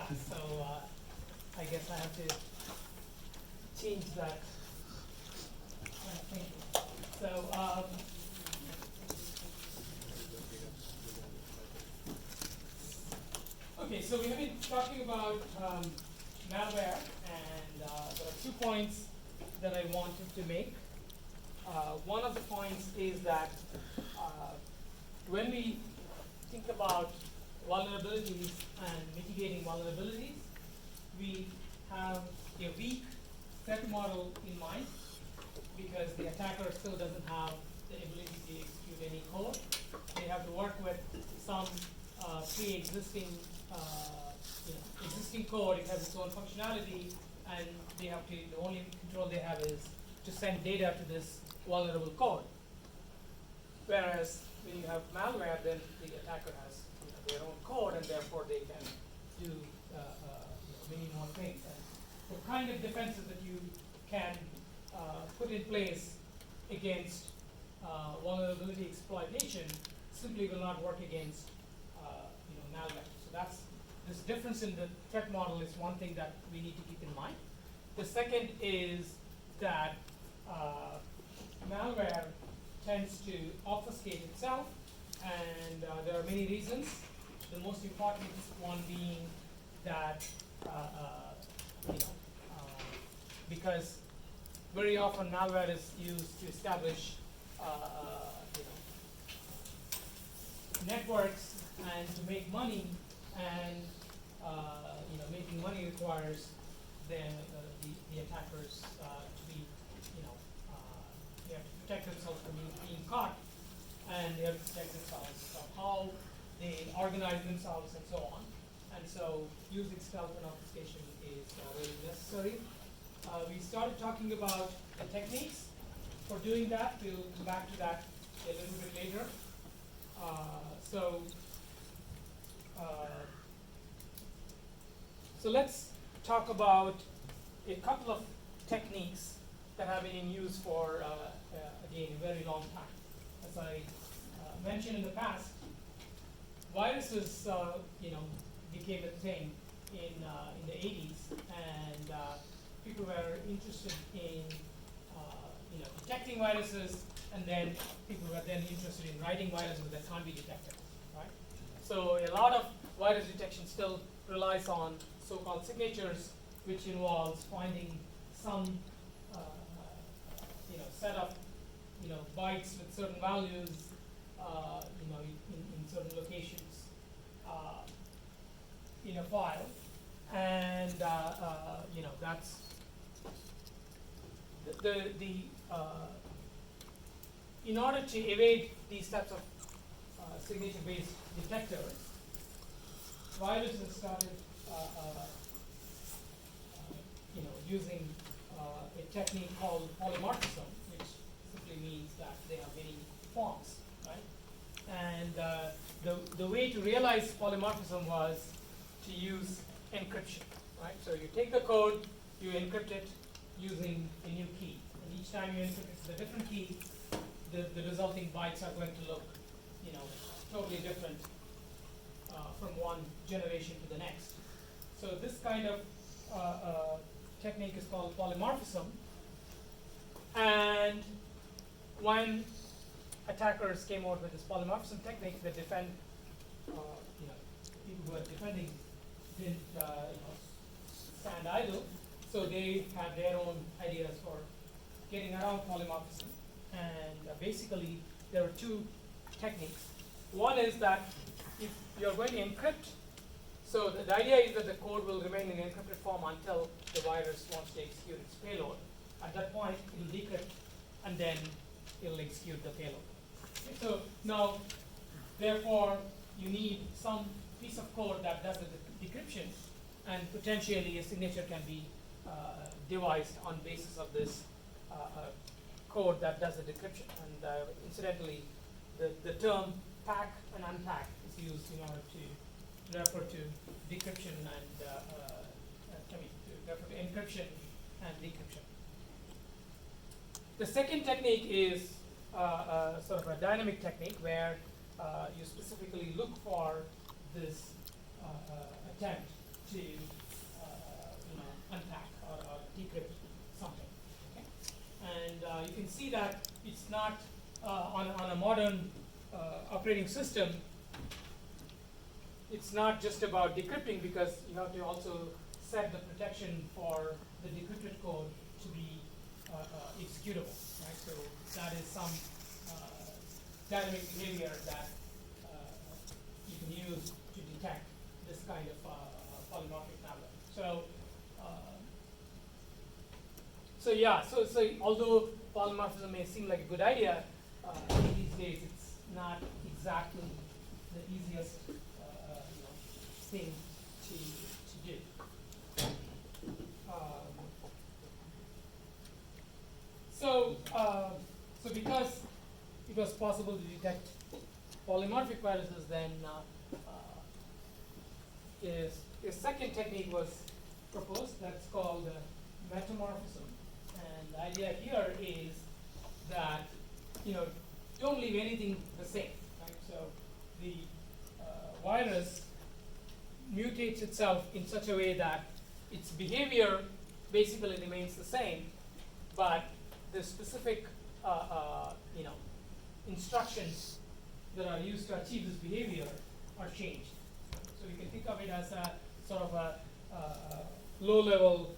So I guess I have to change that thinking. So okay, so we have been talking about malware, and there are 2 points that I wanted to make. One of the points is that when we think about vulnerabilities and mitigating vulnerabilities, we have a weak threat model in mind because the attacker still doesn't have the ability to execute any code. They have to work with some pre-existing existing code. It has its own functionality, and they have to, the only control they have is to send data to this vulnerable code. Whereas when you have malware, then the attacker has their own code, and therefore they can do many more things. And the kind of defenses that you can put in place against vulnerability exploitation simply will not work against malware. So that's this difference in the threat model is one thing that we need to keep in mind. The second is that malware tends to obfuscate itself, and there are many reasons. The most important one being that because very often malware is used to establish networks and to make money, and making money requires the attackers to be they have to protect themselves from being caught, and they have to protect themselves from how they organize themselves and so on. And so using stealth and obfuscation is really necessary. We started talking about the techniques for doing that. We'll come back to that a little bit later. So let's talk about a couple of techniques that have been in use for, again, a very long time. As I mentioned in the past, viruses, became a thing in the 80s, and people were interested in, detecting viruses, and then people were then interested in writing viruses that can't be detected, right? So a lot of virus detection still relies on so-called signatures, which involves finding some set of bytes with certain values in certain locations in a file, and that's the in order to evade these types of signature-based detectors, viruses started using a technique called polymorphism, which simply means that they have many forms, right? And the way to realize polymorphism was to use encryption, right? So you take the code, you encrypt it using a new key, and each time you encrypt it with a different key, the resulting bytes are going to look, totally different from one generation to the next. So this kind of technique is called polymorphism, and when attackers came out with this polymorphism technique, the people who are defending didn't stand idle, so they had their own ideas for getting around polymorphism. And basically, there are 2 techniques. One is that if you're going to encrypt, so the idea is that the code will remain in encrypted form until the virus wants to execute its payload. At that point, it will decrypt, and then it will execute the payload. Okay, so now, therefore, you need some piece of code that does the decryption, and potentially a signature can be devised on basis of this code that does the decryption. And incidentally, the term pack and unpack is used in order to refer to decryption and to refer to encryption and decryption. The second technique is sort of a dynamic technique where you specifically look for this attempt to see that it's not on a modern operating system. It's not just about decrypting, because you have to also set the protection for the decrypted code to be executable, right? So that is some dynamic behavior that you can use to detect this kind of polymorphic malware. So yeah, so although polymorphism may seem like a good idea, these days it's not exactly the easiest thing to do. So because it was possible to detect polymorphic viruses, then a second technique was proposed that's called metamorphism. And the idea here is that don't leave anything the same, right? So the virus mutates itself in such a way that its behavior basically remains the same, but the specific instructions that are used to achieve this behavior are changed. So you can think of it as a sort of a low-level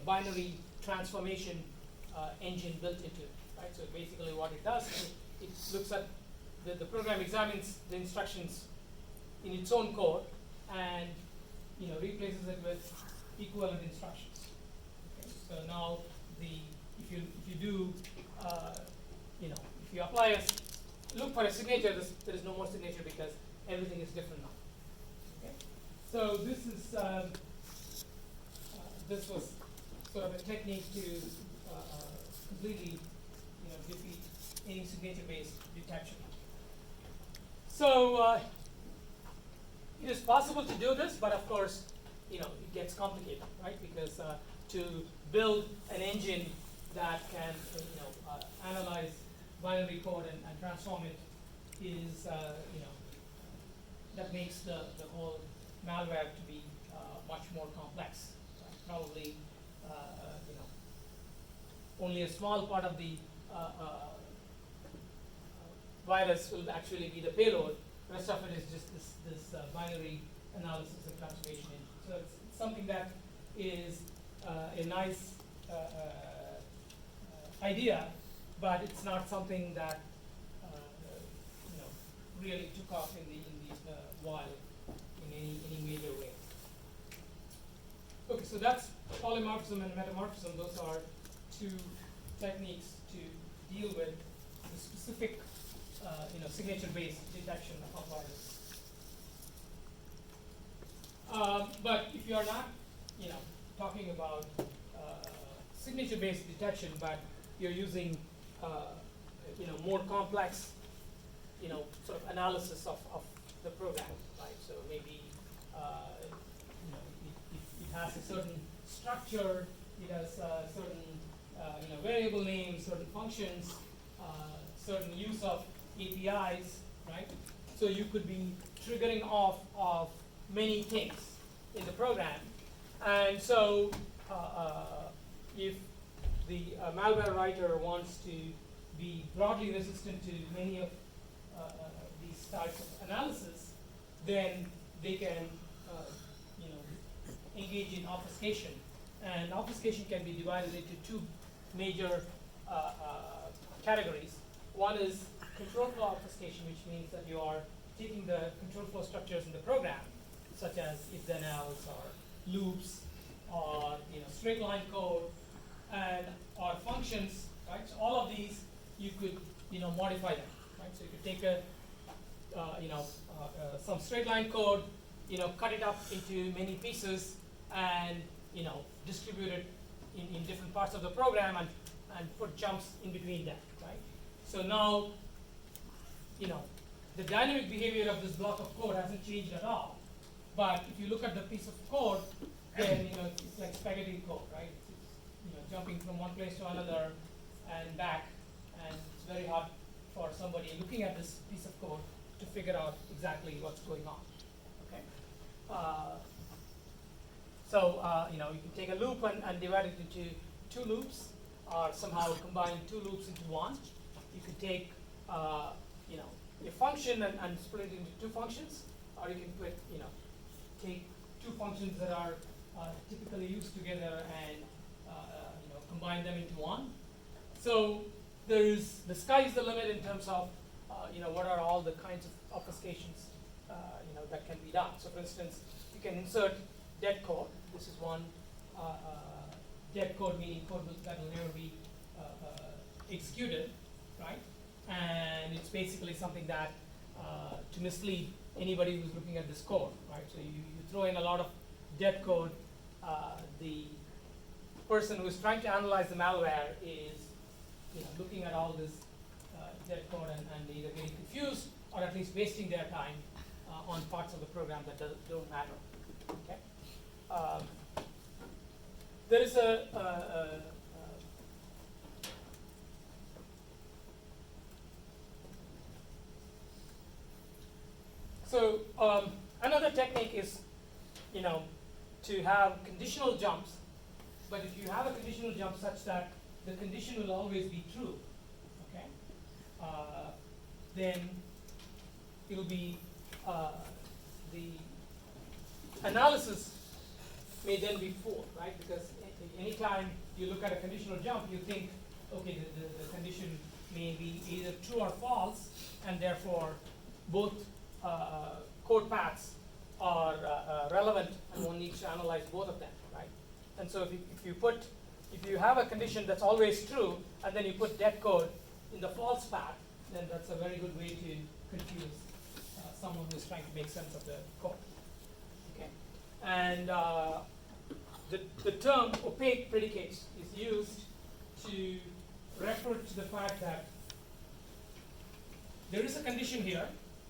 binary transformation engine built into it, right? So basically what it does is it looks at the program examines the instructions in its own code and replaces it with equivalent instructions. Okay? So now if you do if you apply look for a signature, there is no more signature because everything is different now. Okay? So this was sort of a technique to completely defeat any signature-based detection. So it is possible to do this, but of course, it gets complicated, right? Because to build an engine that can, analyze binary code and transform it is, that makes the whole malware to be much more complex. Right? Probably, only a small part of the virus will actually be the payload. The rest of it is just this binary analysis and transformation engine. So it's something that is a nice idea, but it's not something that really took off in the wild in any major way. Okay, so that's polymorphism and metamorphism. Those are two techniques to deal with the specific signature-based detection of virus. But if you are not, talking about signature-based detection, but you're using, more complex, sort of analysis of the program, right? So maybe, it has a certain structure, it has certain, variable names, certain functions, certain use of APIs, right? So you could be triggering off of many things in the program. And so if the malware writer wants to be broadly resistant to many of these types of analysis, then they can engage in obfuscation. And obfuscation can be divided into two major categories. One is control flow obfuscation, which means that you are taking the control flow structures in the program, such as if-then else or loops or straight line code and or functions, right? So all of these you could modify them, right? So you could take a some straight line code, cut it up into many pieces and distribute it in different parts of the program and put jumps in between them, right? So now the dynamic behavior of this block of code hasn't changed at all. But if you look at the piece of code, then it's like spaghetti code, right? It's jumping from one place to another and back, and it's very hard for somebody looking at this piece of code to figure out exactly what's going on. Okay. So you can take a loop and divide it into two loops, or somehow combine two loops into one. You could take you know, your function and split it into two functions, or you can put, you know, take two functions that are typically used together and you know, combine them into one. So the sky is the limit in terms of you know, what are all the kinds of obfuscations you know, that can be done. So for instance, you can insert dead code. This is one dead code, meaning code that will never be executed, right? And it's basically something that to mislead anybody who's looking at this code, right? So you throw in a lot of dead code. The person who is trying to analyze the malware is, you know, looking at all this dead code and either getting confused or at least wasting their time on parts of the program that don't matter. Okay. There is so another technique is, you know, to have conditional jumps. But if you have a conditional jump such that the condition will always be true, okay, then it will be the analysis may then be full, right? Because anytime you look at a conditional jump, you think, okay, the condition may be either true or false, and therefore both code paths are relevant, and one needs to analyze both of them, right? And so if you have a condition that's always true, and then you put dead code in the false path, then that's a very good way to confuse someone who's trying to make sense of the code. Okay, and the term opaque predicates is used to refer to the fact that there is a condition here,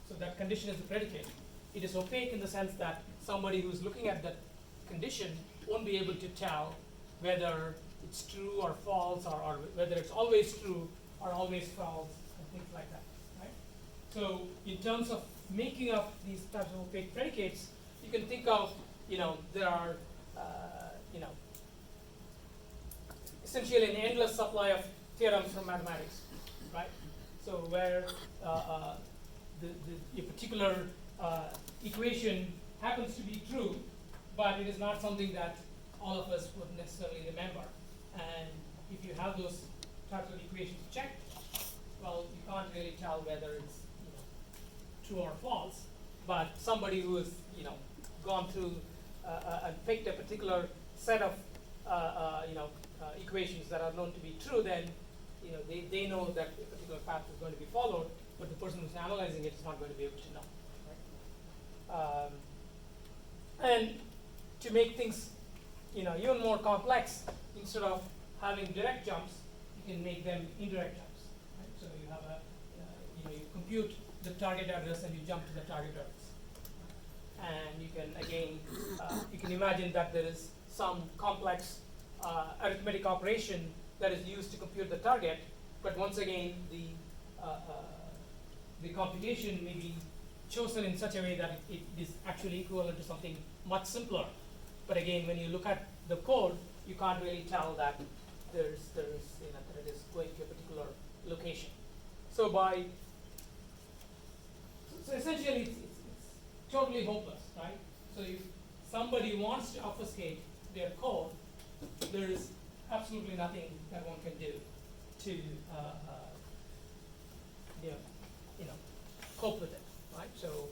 so that condition is the predicate. It is opaque in the sense that somebody who's looking at that condition won't be able to tell whether it's true or false, or whether it's always true or always false, and things like that, right? So in terms of making up these types of opaque predicates, you can think of, you know, there are, you know, essentially an endless supply of theorems from mathematics, right? So where a particular equation happens to be true, but it is not something that all of us would necessarily remember. And if you have those types of equations checked, well, you can't really tell whether it's, you know, true or false. But somebody who has, you know, gone through and picked a particular set of you know, equations that are known to be true, then, you know, they know that a particular path is going to be followed, but the person who's analyzing it is not going to be able to know. Right? And to make things, you know, even more complex, instead of having direct jumps, you can make them indirect jumps. Right? So you have a, you know, you compute the target address and you jump to the target address. And you can again, you can imagine that there is some complex arithmetic operation that is used to compute the target, but once again, the computation may be chosen in such a way that it is actually equivalent to something much simpler. But again, when you look at the code, you can't really tell that there's you know, that it is going to a particular location. So so essentially, it's totally hopeless, right? So if somebody wants to obfuscate their code, there is absolutely nothing that one can do to you know, cope with it, right? So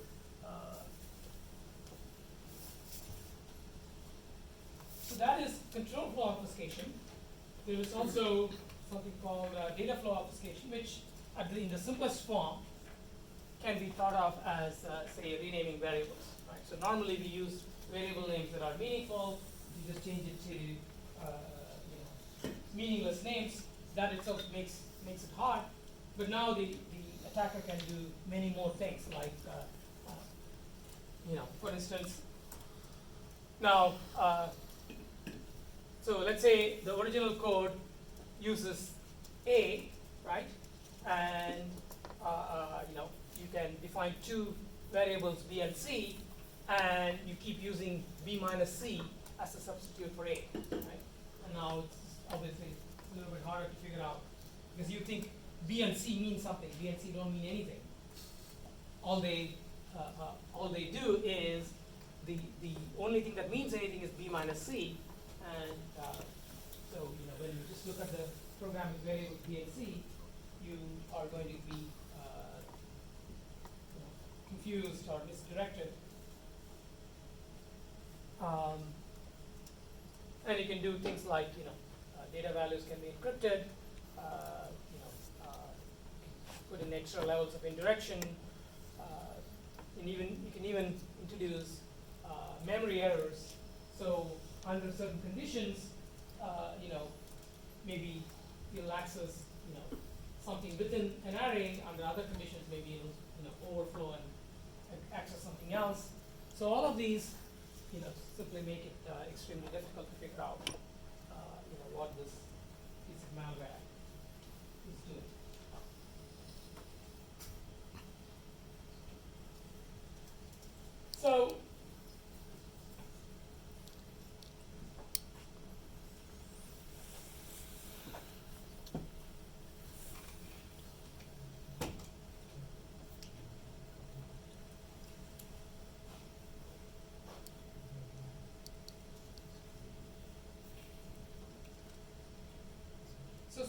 so that is control flow obfuscation. There is also something called data flow obfuscation, which in the simplest form can be thought of as, say, renaming variables. Right? So normally we use variable names that are meaningful. You just change it to you know, meaningless names. That itself makes it hard. But now the attacker can do many more things, like you know, for instance, now so let's say the original code uses A, right? And you know, you can define two variables B and C, and you keep using B minus C as a substitute for A, right? And now it's obviously a little bit harder to figure out because you think B and C mean something. B and C don't mean anything. All they do is the only thing that means anything is B minus C, and so when you just look at the programming variable B and C, you are going to be confused or misdirected. And you can do things like data values can be encrypted. Put in extra levels of indirection. And you can even introduce memory errors. So under certain conditions, maybe you'll access something within an array. Under other conditions, maybe it'll overflow and access something else. So all of these simply make it extremely difficult to figure out what this piece of malware is doing. So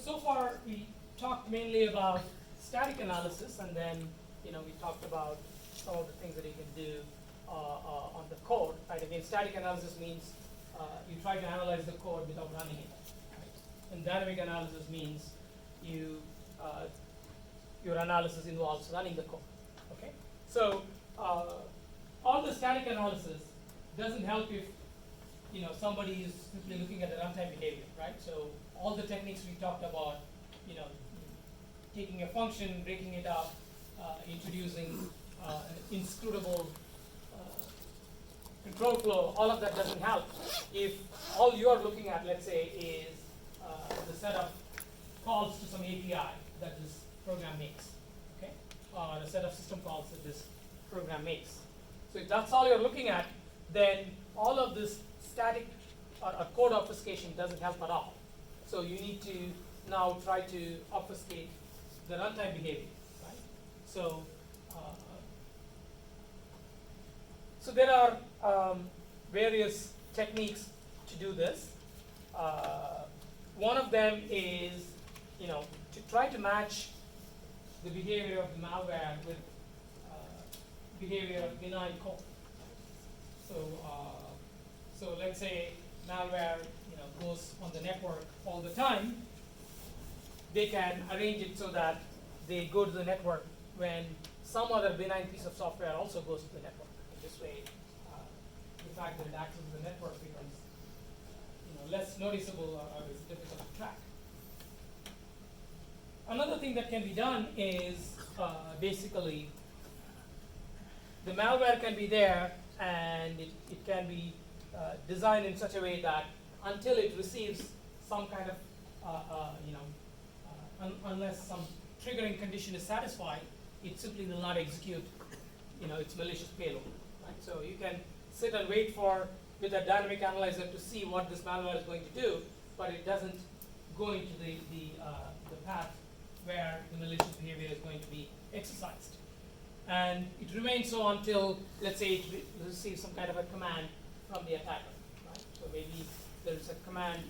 so far we talked mainly about static analysis, and then we talked about some of the things that you can do on the code. Right? Again, static analysis means you try to analyze the code without running it. Right? And dynamic analysis means your analysis involves running the code. Okay, so all the static analysis doesn't help if somebody is simply looking at the runtime behavior, right? So all the techniques we talked about, taking a function, breaking it up, introducing an inscrutable control flow, all of that doesn't help if all you are looking at, let's say, is the set of calls to some API that this program makes, okay? Or a set of system calls that this program makes. So if that's all you're looking at, then all of this static or code obfuscation doesn't help at all. So you need to now try to obfuscate the runtime behavior, right? So, so there are various techniques to do this. One of them is, to try to match the behavior of the malware with behavior of benign code. So, so let's say malware goes on the network all the time. They can arrange it so that they go to the network when some other benign piece of software also goes to the network. In this way, the fact that it accesses the network becomes less noticeable or is difficult to track. Another thing that can be done is basically the malware can be there, and it can be designed in such a way that until it receives some kind of, unless some triggering condition is satisfied, it simply will not execute, its malicious payload. Right? So you can sit and wait with a dynamic analyzer to see what this malware is going to do, but it doesn't go into the path where the malicious behavior is going to be exercised. And it remains so until, let's say, it receives some kind of a command from the attacker. Right? So maybe there's a command,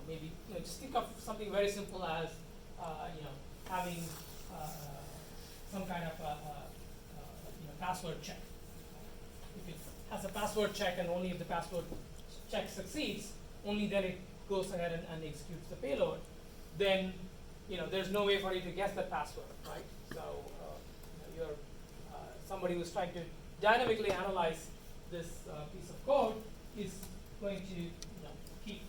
maybe just think of something very simple as having some kind of password check. If it has a password check, and only if the password check succeeds, only then it goes ahead and executes the payload. Then there's no way for you to guess the password, right? So you're somebody who's trying to dynamically analyze this piece of code is going to keep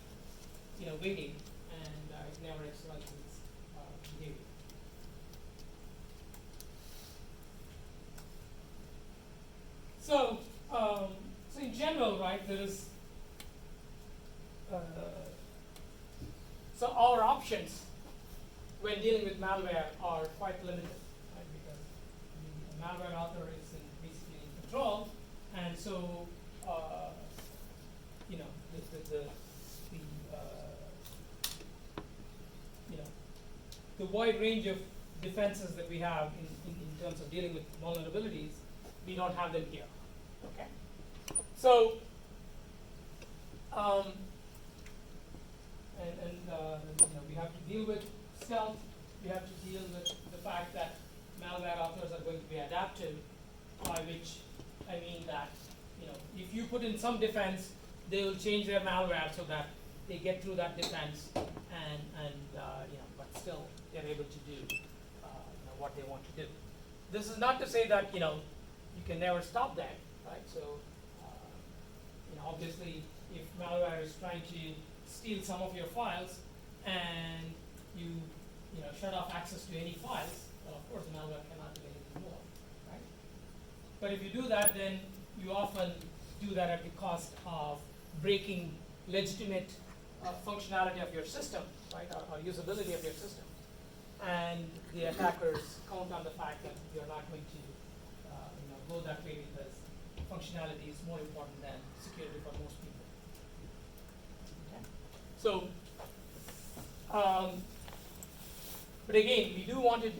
waiting, and it never exercises its behavior. So, so in general, right, there is so our options when dealing with malware are quite limited, right? Because the malware author is basically in control, and so the wide range of defenses that we have in terms of dealing with vulnerabilities, we don't have them here. Okay? So, we have to deal with stealth. We have to deal with the fact that malware authors are going to be adaptive, by which I mean that if you put in some defense, they will change their malware so that they get through that defense, but still they're able to do what they want to do. This is not to say that you can never stop that, right? So obviously, if malware is trying to steal some of your files and you shut off access to any files, well, of course, the malware cannot do anything more, right? But if you do that, then you often do that at the cost of breaking legitimate functionality of your system, right, or usability of your system. And the attackers count on the fact that you're not going to go that way because functionality is more important than security for most people. Okay? So, but again, we do want to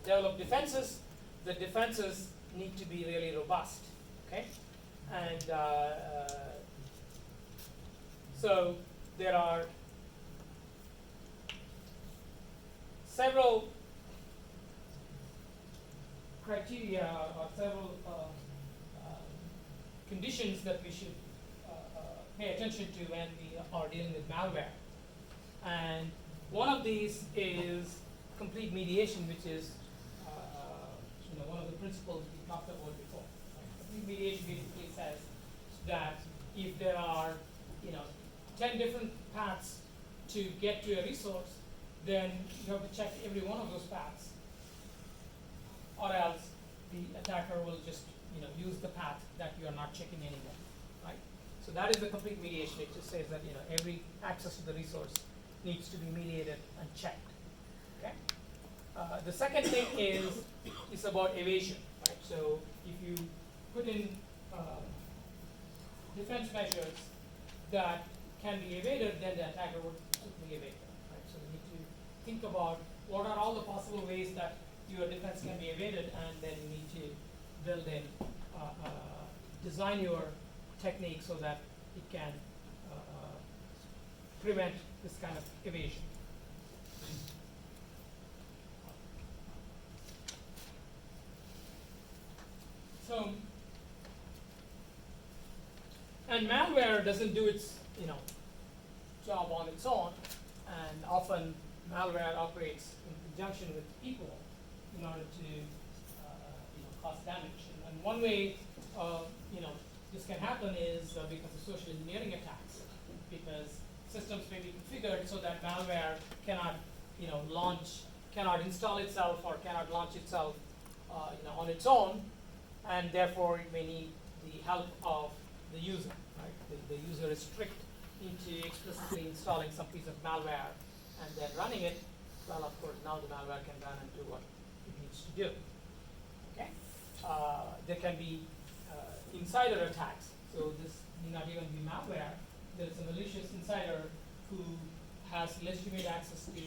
develop defenses. The defenses need to be really robust. Okay, and so there are several criteria or several conditions that we should pay attention to when we are dealing with malware. And one of these is complete mediation, which is one of the principles we talked about before. Right? Complete mediation basically says that if there are 10 different paths to get to a resource, then you have to check every one of those paths, or else the attacker will just use the path that you are not checking anymore, right? So that is the complete mediation. It just says that every access to the resource needs to be mediated and checked. Okay. The second thing is about evasion, right? So if you put in defense measures that can be evaded, then the attacker would simply evade them, right? So you need to think about what are all the possible ways that your defense can be evaded, and then you need to build in, design your technique so that it can prevent this kind of evasion. So, and malware doesn't do its job on its own, and often malware operates in conjunction with people in order to cause damage. And one way this can happen is because of social engineering attacks, because systems may be configured so that malware cannot cannot install itself or cannot launch itself on its own, and therefore it may need the help of the user. Right? The user is tricked into explicitly installing some piece of malware and then running it. Well, of course, now the malware can run and do what it needs to do. Okay? There can be insider attacks. So this may not even be malware. There's a malicious insider who has legitimate access to